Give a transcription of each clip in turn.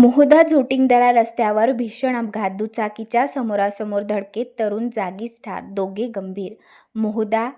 मोहदा जोटिंगदरा रस्त्यावर भीषण अपघात, दुचाकीच्या समोरासमोर धडकेत तरुण जागीच ठार, दोघे गंभीर. मोहदा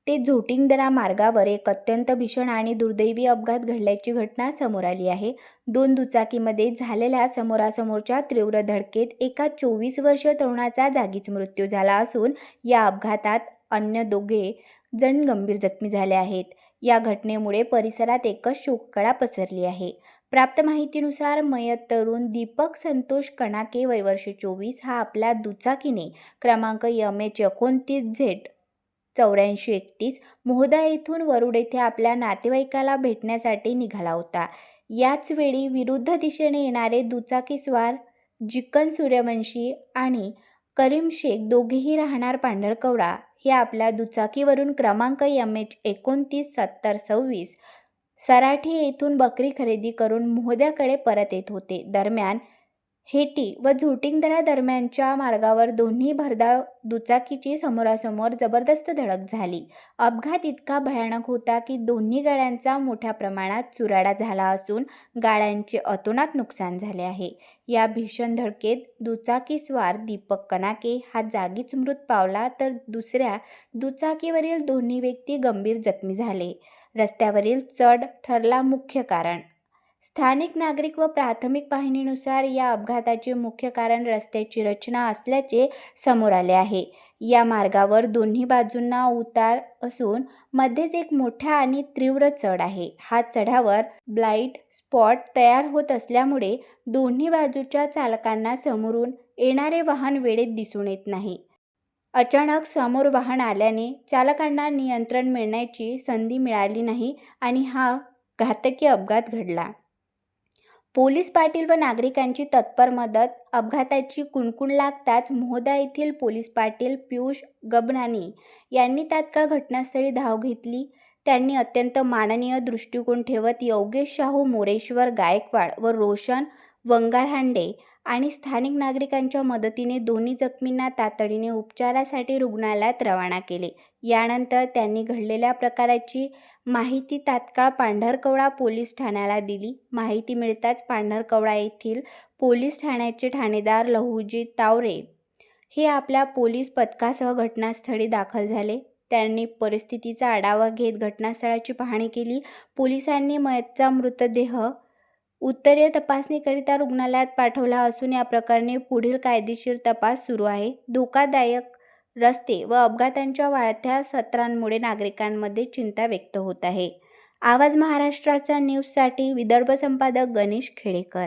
ते जोटिंगदरा मार्गावर एक अत्यंत भीषण आणि दुर्दैवी अपघात घडल्याची घटना समोर आली आहे. दोन दुचाकीमध्ये झालेल्या समोरासमोरच्या तीव्र धडकेत एका 24 वर्षीय तरुणाचा जागीच मृत्यू झाला असून या अपघातात अन्य दोघे जण गंभीर जखमी झाले आहेत. या घटनेमुळे परिसरात एकच शोककळा पसरली आहे. प्राप्त माहितीनुसार मयत तरुण दीपक संतोष कणाके वय वर्ष 24 हा आपल्या दुचाकीने क्रमांक MH29Z8431 मोहदा येथून वरुड येथे आपल्या नातेवाईकाला भेटण्यासाठी निघाला होता. याच वेळी विरुद्ध दिशेने येणारे दुचाकीस्वार जिकन सूर्यवंशी आणि करीम शेख दोघेही राहणार पांढरकवडा हे आपल्या दुचाकीवरून क्रमांक MH297026 सराठी येथून बकरी खरेदी करून मोहद्याकडे परत येत होते. दरम्यान हेटी व जोटिंगदरा दरम्यानच्या मार्गावर दोन्ही भरधाव दुचाकीची समोरासमोर जबरदस्त धडक झाली. अपघात इतका भयानक होता की दोन्ही गाड्यांचा मोठ्या प्रमाणात चुराडा झाला असून गाड्यांचे अतोनात नुकसान झाले आहे. या भीषण धडकेत दुचाकीस्वार दीपक कणाके हा जागीच मृत पावला तर दुसऱ्या दुचाकीवरील दोन्ही व्यक्ती गंभीर जखमी झाले. रस्त्यावरील चढ ठरला मुख्य कारण. स्थानिक नागरिक व प्राथमिक पाहणीनुसार या अपघाताचे मुख्य कारण रस्त्याची रचना असल्याचे समोर आले आहे. या मार्गावर दोन्ही बाजूंना उतार असून मध्येच एक मोठा आणि तीव्र चढ आहे. हा चढावर ब्लाइंड स्पॉट तयार होत असल्यामुळे दोन्ही बाजूच्या चालकांना समोरून येणारे वाहन वेळेत दिसून येत नाही. अचानक समोर वाहन आल्याने चालकांना नियंत्रण मिळण्याची संधी मिळाली नाही आणि हा घातकी अपघात घडला. पोलीस पाटील व नागरिकांची तत्पर मदत. अपघाताची कुणकुण लागताच मोहदा येथील पोलीस पाटील पियुष गबनानी यांनी तात्काळ घटनास्थळी धाव घेतली. त्यांनी अत्यंत माननीय दृष्टिकोन ठेवत योगेश शाहू मोरेश्वर गायकवाड व रोशन वंगारहांडे आणि स्थानिक नागरिकांच्या मदतीने दोन्ही जखमींना तातडीने उपचारासाठी रुग्णालयात रवाना केले. यानंतर त्यांनी घडलेल्या प्रकाराची माहिती तात्काळ पांढरकवडा पोलीस ठाण्याला दिली. माहिती मिळताच पांढरकवडा येथील पोलीस ठाण्याचे ठाणेदार लहुजी तावरे हे आपल्या पोलीस पथकासह घटनास्थळी दाखल झाले. त्यांनी परिस्थितीचा आढावा घेत घटनास्थळाची पाहणी केली. पोलिसांनी मयतचा मृतदेह उत्तरीय तपासणीकरिता रुग्णालयात पाठवला असून या प्रकरणी पुढील कायदेशीर तपास सुरू आहे. धोकादायक रस्ते व अपघातांच्या वाढत्या सत्रांमुळे नागरिकांमध्ये चिंता व्यक्त होत आहे. आवाज महाराष्ट्राचा न्यूजसाठी विदर्भ संपादक गणेश खेडेकर.